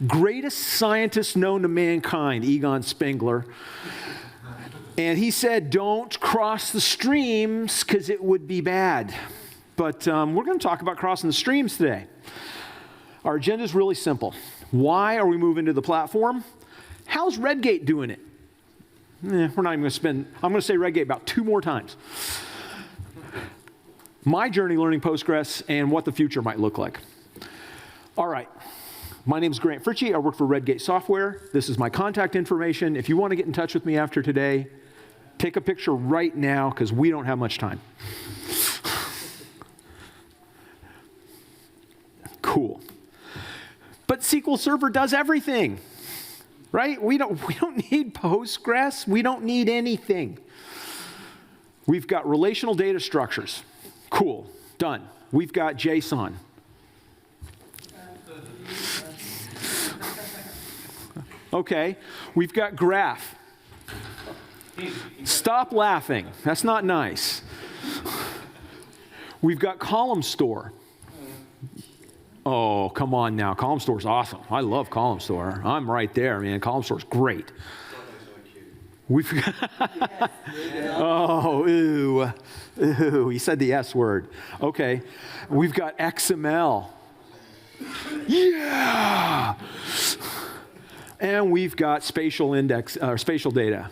greatest scientist known to mankind, Egon Spengler. And he said, don't cross the streams because it would be bad. But we're going to talk about crossing the streams today. Our agenda is really simple. Why are we moving to the platform? How's Redgate doing it? We're not even going to spend, I'm going to say Redgate about 2 more times. My journey learning Postgres and what the future might look like. All right. My name is Grant Fritchey. I work for Redgate Software. This is my contact information. If you want to get in touch with me after today, take a picture right now because we don't have much time. Cool. But SQL Server does everything, right? We don't need Postgres. We don't need anything. We've got relational data structures. Cool. Done. We've got JSON. Okay, we've got graph. Stop laughing. That's not nice. We've got column store. Oh, come on now. Column store's awesome. I love column store. I'm right there, man. Column store's great. We've got oh, ooh. Ooh, he said the S word. Okay, we've got XML. Yeah! And we've got spatial index, spatial data.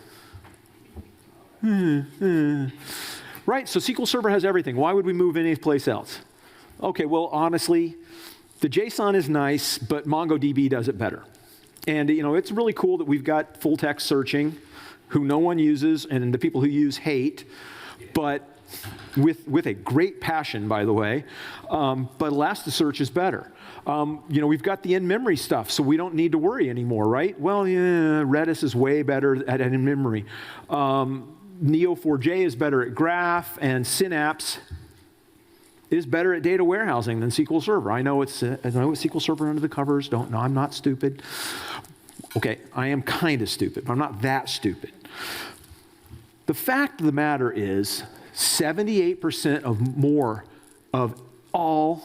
Right, so SQL Server has everything. Why would we move any place else? Okay, well, honestly, the JSON is nice, but MongoDB does it better. And, you know, it's really cool that we've got full text searching, who no one uses, and the people who use hate, but with a great passion, by the way. But Elasticsearch is better. You know, we've got the in-memory stuff, so we don't need to worry anymore, right? Well, yeah, Redis is way better at in-memory. Neo4j is better at graph, and Synapse is better at data warehousing than SQL Server. I know it's SQL Server under the covers. Don't know, I'm not stupid. Okay, I am kind of stupid, but I'm not that stupid. The fact of the matter is 78% of more of all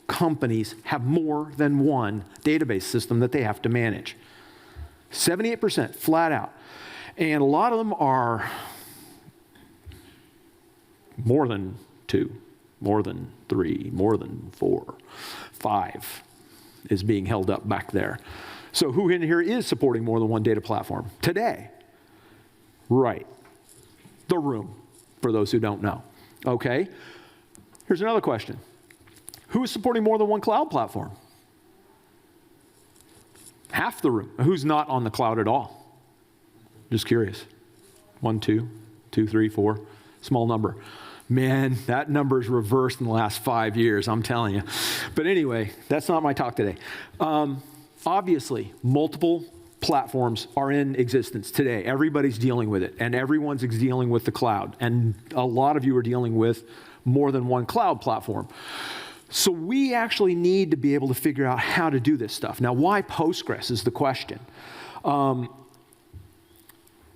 companies have more than one database system that they have to manage. 78%, flat out. And a lot of them are more than 2, more than 3, more than 4, 5 is being held up back there. So who in here is supporting more than one data platform today? Right. The room, for those who don't know. Okay. Here's another question. Who is supporting more than one cloud platform? Half the room. Who's not on the cloud at all? Just curious. 1, 2, 2, 3, 4. Small number. Man, that number's reversed in the last 5 years, I'm telling you. But anyway, that's not my talk today. Obviously, multiple platforms are in existence today. Everybody's dealing with it, and everyone's dealing with the cloud. And a lot of you are dealing with more than one cloud platform. So we actually need to be able to figure out how to do this stuff. Now, why Postgres is the question.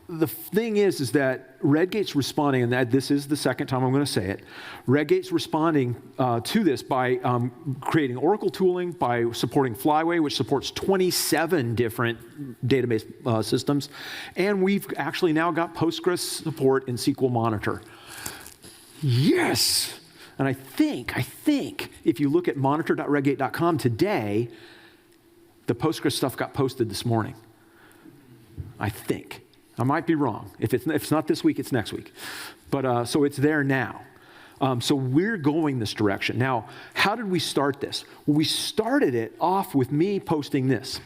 The thing is that Redgate's responding, and that this is the second time I'm going to say it. Redgate's responding to this by creating Oracle tooling, by supporting Flyway, which supports 27 different database systems, and we've actually now got Postgres support in SQL Monitor. Yes! And I think if you look at monitor.redgate.com today, the Postgres stuff got posted this morning. I think. I might be wrong. If it's not this week, it's next week. But so it's there now. So we're going this direction. Now, how did we start this? Well, we started it off with me posting this.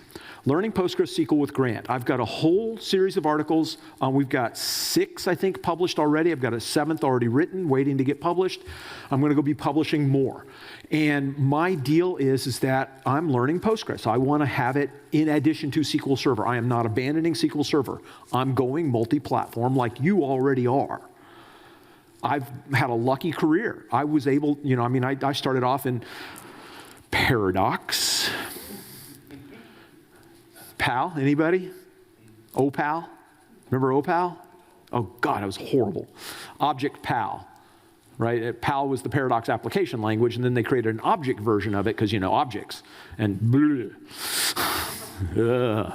Learning PostgreSQL with Grant. I've got a whole series of articles. We've got 6, I think, published already. I've got a 7th already written, waiting to get published. I'm going to go be publishing more. And my deal is that I'm learning Postgres. I want to have it in addition to SQL Server. I am not abandoning SQL Server. I'm going multi-platform like you already are. I've had a lucky career. I was able, you know, I mean, I started off in Paradox. PAL, anybody? OPAL? Remember OPAL? Oh God, it was horrible. Object PAL, right? PAL was the Paradox application language, and then they created an object version of it because, you know, objects. And Ugh.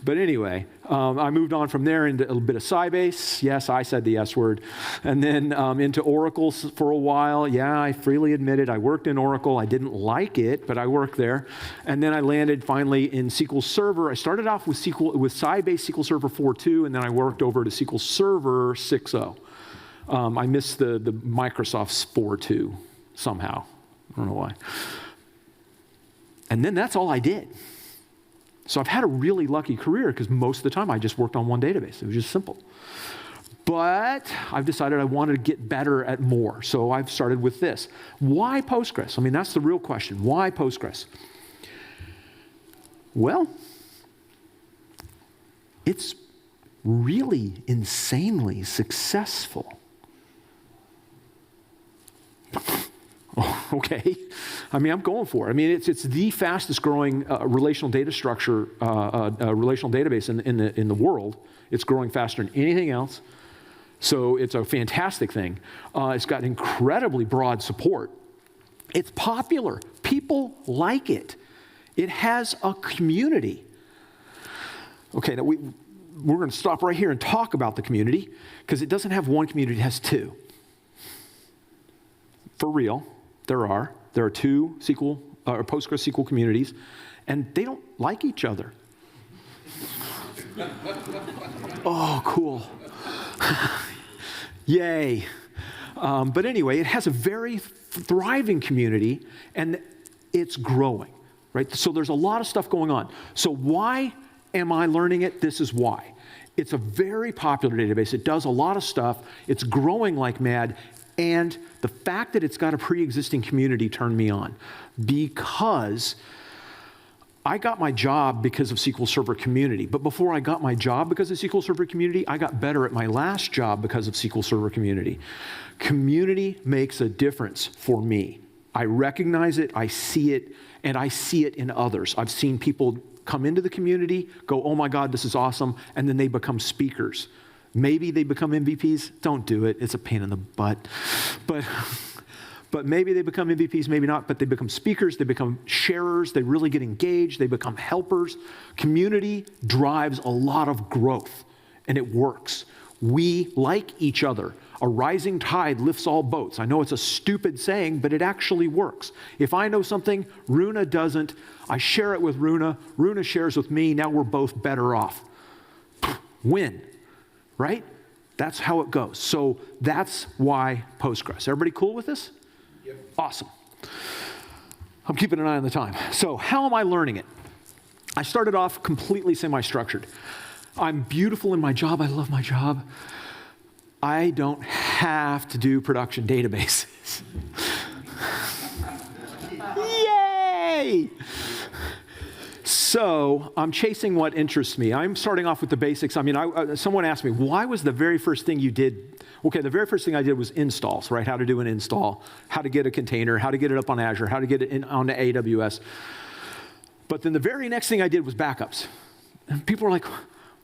But anyway, I moved on from there into a bit of Sybase. Yes, I said the S word. And then into Oracle for a while. Yeah, I freely admitted I worked in Oracle. I didn't like it, but I worked there. And then I landed finally in SQL Server. I started off with Sybase SQL Server 4.2, and then I worked over to SQL Server 6.0. I missed the Microsoft's 4.2 somehow. I don't know why. And then that's all I did. So I've had a really lucky career because most of the time I just worked on one database. It was just simple. But I've decided I wanted to get better at more. So I've started with this. Why Postgres? I mean, that's the real question. Why Postgres? Well, it's really insanely successful. Oh, okay. I mean, I'm going for it. I mean, it's the fastest growing relational data structure, relational database in the world. It's growing faster than anything else. So it's a fantastic thing. It's got incredibly broad support. It's popular. People like it. It has a community. Okay, now we're going to stop right here and talk about the community because it doesn't have one community, it has two. For real. There are two SQL or Postgres SQL communities, and they don't like each other. Oh, cool. Yay. But anyway, it has a very thriving community, and it's growing, right? So there's a lot of stuff going on. So why am I learning it? This is why. It's a very popular database. It does a lot of stuff. It's growing like mad. And the fact that it's got a pre-existing community turned me on because I got my job because of SQL Server Community. But before I got my job because of SQL Server Community, I got better at my last job because of SQL Server Community. Community makes a difference for me. I recognize it, I see it, and I see it in others. I've seen people come into the community, go, oh my God, this is awesome, and then they become speakers. Maybe they become MVPs. Don't do it. It's a pain in the butt. But maybe they become MVPs, maybe not. But they become speakers. They become sharers. They really get engaged. They become helpers. Community drives a lot of growth, and it works. We like each other. A rising tide lifts all boats. I know it's a stupid saying, but it actually works. If I know something, Runa doesn't, I share it with Runa. Runa shares with me. Now we're both better off. Win. Right? That's how it goes. So that's why Postgres. Everybody cool with this? Yep. Awesome. I'm keeping an eye on the time. So how am I learning it? I started off completely semi-structured. I'm beautiful in my job. I love my job. I don't have to do production databases. Yay! So I'm chasing what interests me. I'm starting off with the basics. I mean, someone asked me, why was the very first thing you did? Okay, the very first thing I did was installs, right? How to do an install, how to get a container, how to get it up on Azure, how to get it onto AWS. But then the very next thing I did was backups. And people were like,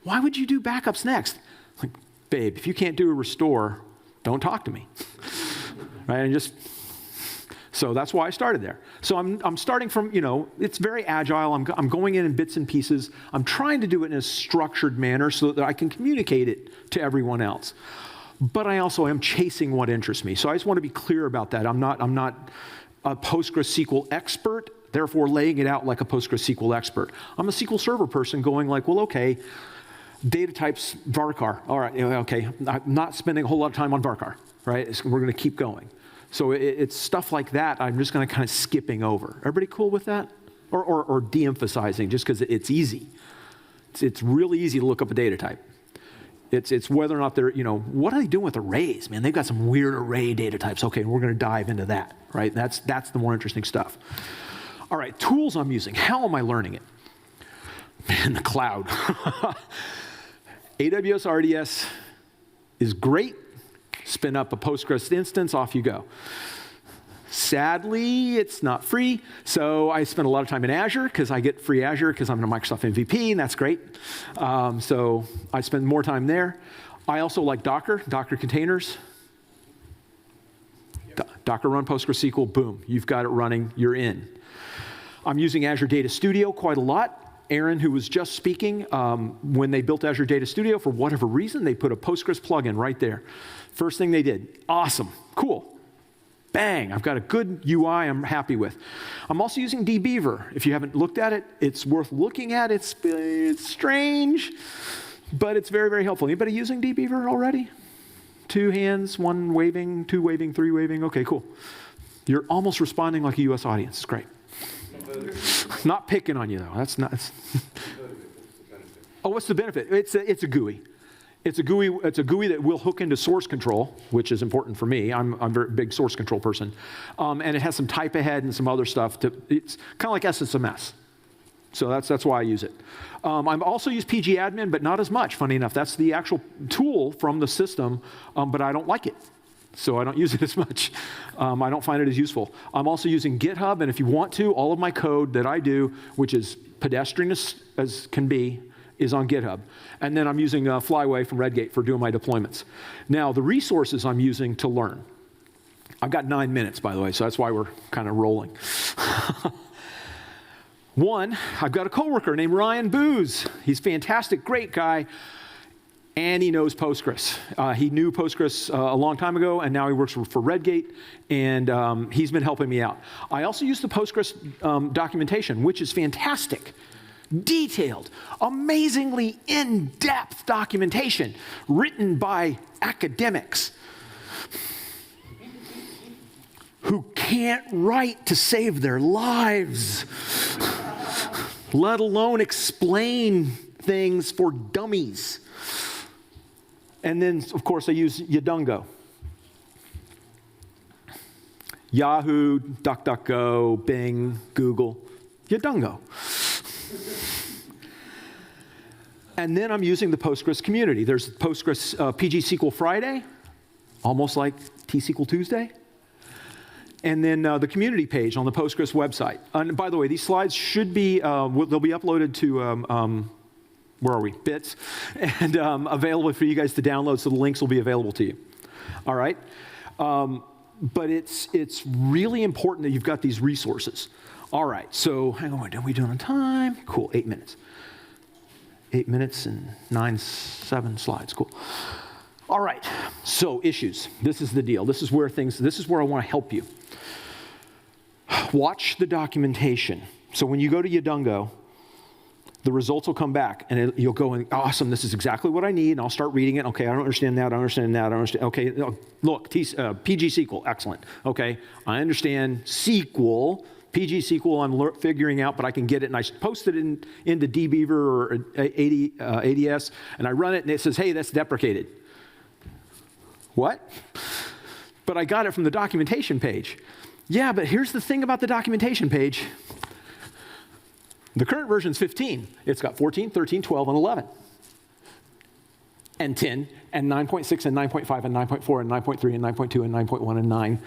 why would you do backups next? Like, babe, if you can't do a restore, don't talk to me. Right? And so that's why I started there. So I'm starting from, it's very agile. I'm going in bits and pieces. I'm trying to do it in a structured manner so that I can communicate it to everyone else. But I also am chasing what interests me. So I just want to be clear about that. I'm not a PostgreSQL expert, therefore laying it out like a PostgreSQL expert. I'm a SQL Server person going like, well, okay, data types, varchar. All right, okay, I'm not spending a whole lot of time on varchar, right? We're going to keep going. So it's stuff like that I'm just going to kind of skipping over. Everybody cool with that? Or de-emphasizing just because it's easy. It's really easy to look up a data type. It's whether or not they're, what are they doing with arrays? Man, they've got some weird array data types. Okay, we're going to dive into that, right? That's the more interesting stuff. All right, tools I'm using. How am I learning it? Man, the cloud. AWS RDS is great. Spin up a Postgres instance, off you go. Sadly, it's not free, so I spend a lot of time in Azure because I get free Azure because I'm a Microsoft MVP, and that's great. So I spend more time there. I also like Docker containers. Docker run PostgreSQL, boom, you've got it running, you're in. I'm using Azure Data Studio quite a lot. Aaron, who was just speaking, when they built Azure Data Studio, for whatever reason, they put a Postgres plugin right there. First thing they did. Awesome. Cool. Bang. I've got a good UI I'm happy with. I'm also using dbeaver. If you haven't looked at it, it's worth looking at. It's strange, but it's very, very helpful. Anybody using dbeaver already? 2 hands, 1 waving, 2 waving, 3 waving. Okay, cool. You're almost responding like a U.S. audience. It's great. Not picking on you, though. That's not. Oh, what's the benefit? It's a GUI. It's a GUI that will hook into source control, which is important for me. I'm a very big source control person. And it has some type ahead and some other stuff. It's kind of like SSMS. So that's why I use it. I've also used pgadmin, but not as much, funny enough. That's the actual tool from the system, but I don't like it. So I don't use it as much. I don't find it as useful. I'm also using GitHub, and if you want to, all of my code that I do, which is pedestrian as can be, is on GitHub. And then I'm using Flyway from Redgate for doing my deployments. Now, the resources I'm using to learn. I've got 9 minutes, by the way, so that's why we're kind of rolling. One, I've got a coworker named Ryan Booz. He's fantastic, great guy, and he knows Postgres. He knew Postgres a long time ago, and now he works for Redgate, and he's been helping me out. I also use the Postgres documentation, which is fantastic. Detailed, amazingly in-depth documentation written by academics who can't write to save their lives, let alone explain things for dummies. And then, of course, I use Yadungo. Yahoo, DuckDuckGo, Bing, Google, Yadungo. And then I'm using the Postgres community. There's Postgres PGSQL Friday, almost like T-SQL Tuesday. And then the community page on the Postgres website. And by the way, these slides should be, they'll be uploaded to, where are we? Bits. And available for you guys to download, so the links will be available to you. All right? But it's really important that you've got these resources. All right, so hang on, are we doing on time? Cool, 8 minutes. 8 minutes and 7 slides, cool. All right, so issues. This is the deal. This is where I want to help you. Watch the documentation. So when you go to Yadungo, the results will come back, and you'll go, and awesome, this is exactly what I need, and I'll start reading it. Okay, I don't understand that, I don't understand that, I don't understand. Okay, look, PGSQL, excellent. Okay, I understand SQL. PGSQL I'm figuring out, but I can get it, and I post it into dbeaver or ADS, and I run it, and it says, hey, that's deprecated. What? But I got it from the documentation page. Yeah, but here's the thing about the documentation page. The current version is 15. It's got 14, 13, 12, and 11. And 10, and 9.6, and 9.5, and 9.4, and 9.3, and 9.2, and 9.1, and 9.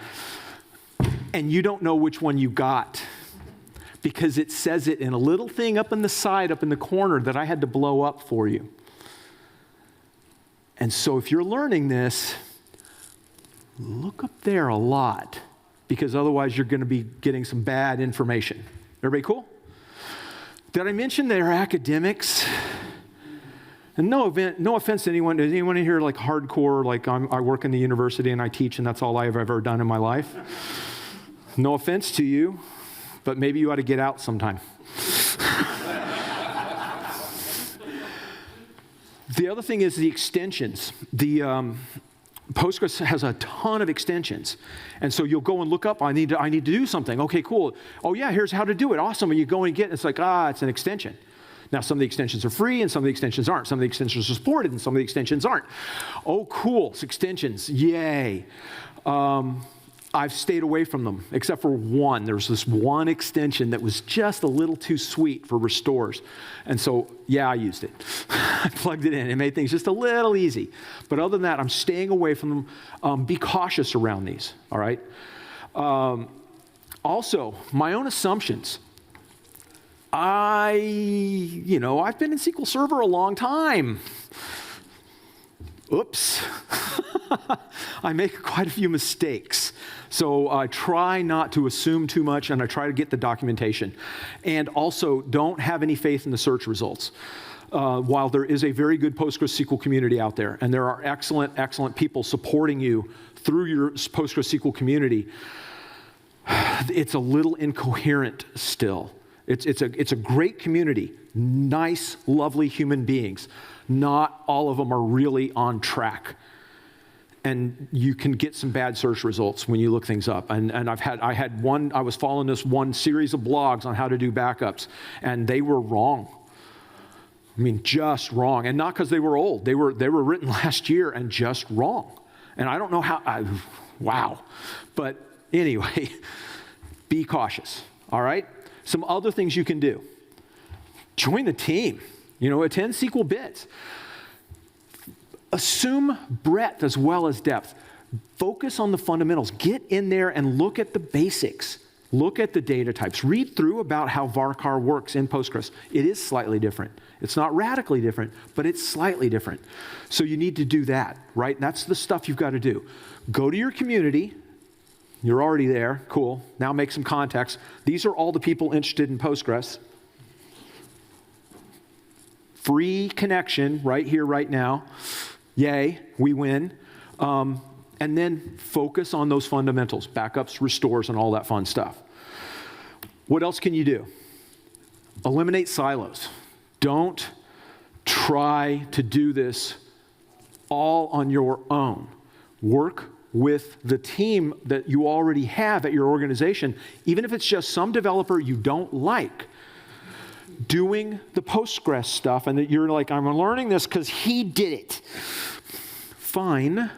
And you don't know which one you got because it says it in a little thing up in the side, up in the corner that I had to blow up for you. And so if you're learning this, look up there a lot because otherwise you're going to be getting some bad information. Everybody cool? Did I mention they're academics? And no offense to anyone. Is anyone in here like hardcore, like I work in the university and I teach and that's all I've ever done in my life? No offense to you, but maybe you ought to get out sometime. The other thing is the extensions. Postgres has a ton of extensions. And so you'll go and look up, I need to do something. Okay, cool. Oh yeah, here's how to do it. Awesome. And you go and get it, it's like, it's an extension. Now, some of the extensions are free and some of the extensions aren't. Some of the extensions are supported and some of the extensions aren't. Oh, cool, it's extensions, yay. I've stayed away from them, except for one. There was this one extension that was just a little too sweet for restores. And so, yeah, I used it. I plugged it in. It made things just a little easy. But other than that, I'm staying away from them. Be cautious around these, all right? Also, my own assumptions. I've been in SQL Server a long time. oops, I make quite a few mistakes. So I try not to assume too much, and I try to get the documentation. And also, don't have any faith in the search results. While there is a very good PostgreSQL community out there, and there are excellent, excellent people supporting you through your PostgreSQL community, it's a little incoherent still. It's a great community, nice, lovely human beings. Not all of them are really on track. And you can get some bad search results when you look things up. And I was following this one series of blogs on how to do backups, and they were wrong. I mean, just wrong. And not because they were old. They were written last year and just wrong. And I don't know how, wow. But anyway, be cautious, all right? Some other things you can do. Join the team. Attend SQL Bits. Assume breadth as well as depth. Focus on the fundamentals. Get in there and look at the basics. Look at the data types. Read through about how varchar works in Postgres. It is slightly different. It's not radically different, but it's slightly different. So you need to do that, right? That's the stuff you've got to do. Go to your community. You're already there. Cool. Now make some contacts. These are all the people interested in Postgres. Free connection right here, right now. Yay, we win. And then focus on those fundamentals, backups, restores, and all that fun stuff. What else can you do? Eliminate silos. Don't try to do this all on your own. Work with the team that you already have at your organization, even if it's just some developer you don't like, doing the Postgres stuff, and that you're like, I'm learning this because he did it. Fine.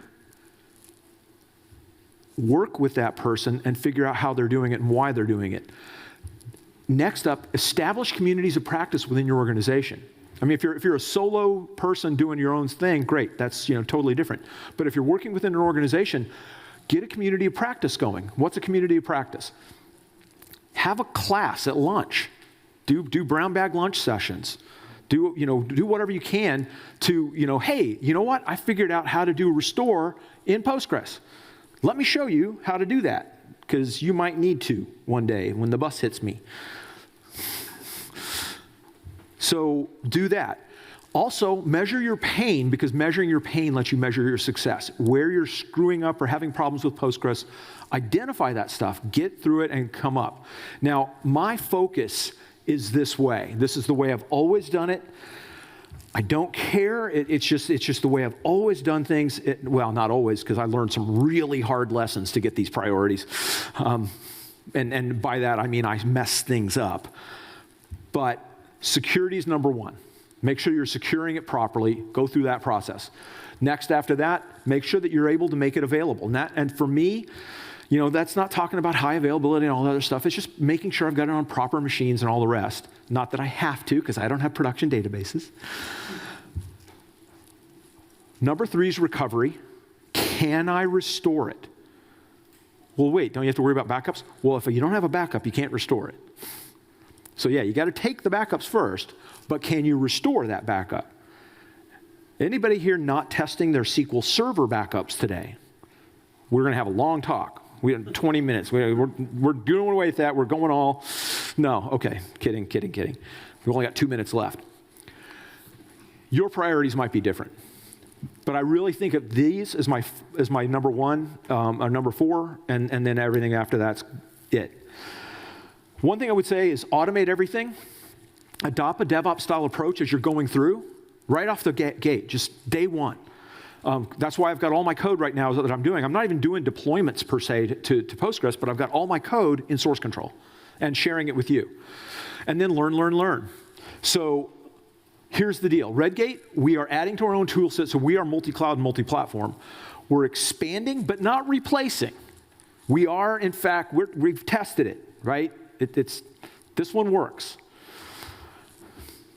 Work with that person and figure out how they're doing it and why they're doing it. Next up, establish communities of practice within your organization. I mean, if you're a solo person doing your own thing, great, that's totally different. But if you're working within an organization, get a community of practice going. What's a community of practice? Have a class at lunch. Do brown bag lunch sessions. Do whatever you can to, hey, you know what? I figured out how to do restore in Postgres. Let me show you how to do that, because you might need to one day when the bus hits me. So do that. Also, measure your pain, because measuring your pain lets you measure your success. Where you're screwing up or having problems with Postgres, identify that stuff, get through it, and come up. Now, my focus is this way. This is the way I've always done it. I don't care. It's just the way I've always done things. Well, not always, because I learned some really hard lessons to get these priorities. And by that, I mean I mess things up. But security is number one. Make sure you're securing it properly. Go through that process. Next, after that, make sure that you're able to make it available. And for me, that's not talking about high availability and all that other stuff. It's just making sure I've got it on proper machines and all the rest. Not that I have to, because I don't have production databases. Number 3 is recovery. Can I restore it? Well, wait, don't you have to worry about backups? Well, if you don't have a backup, you can't restore it. So yeah, you got to take the backups first, but can you restore that backup? Anybody here not testing their SQL Server backups today? We're going to have a long talk. We have 20 minutes. We're doing away with that. We're going all. No, okay, kidding. We've only got 2 minutes left. Your priorities might be different, but I really think of these as my number 1, or number 4, and then everything after that's it. One thing I would say is automate everything. Adopt a DevOps style approach as you're going through, right off the gate, just day one. That's why I've got all my code right now that I'm doing. I'm not even doing deployments per se to Postgres, but I've got all my code in source control and sharing it with you. And then learn. So here's the deal. Redgate, we are adding to our own tool set, so we are multi-cloud and multi-platform. We're expanding, but not replacing. We are, in fact, we've tested it, right? This one works.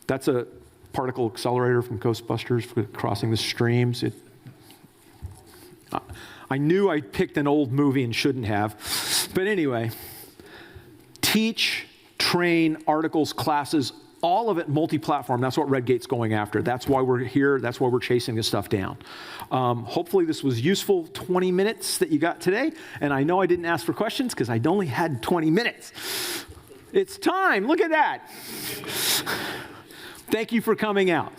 That's a particle accelerator from Ghostbusters for crossing the streams. I knew I picked an old movie and shouldn't have. But anyway, teach, train, articles, classes, all of it multi-platform. That's what Redgate's going after. That's why we're here. That's why we're chasing this stuff down. Hopefully this was useful 20 minutes that you got today. And I know I didn't ask for questions because I only had 20 minutes. It's time. Look at that. Thank you for coming out.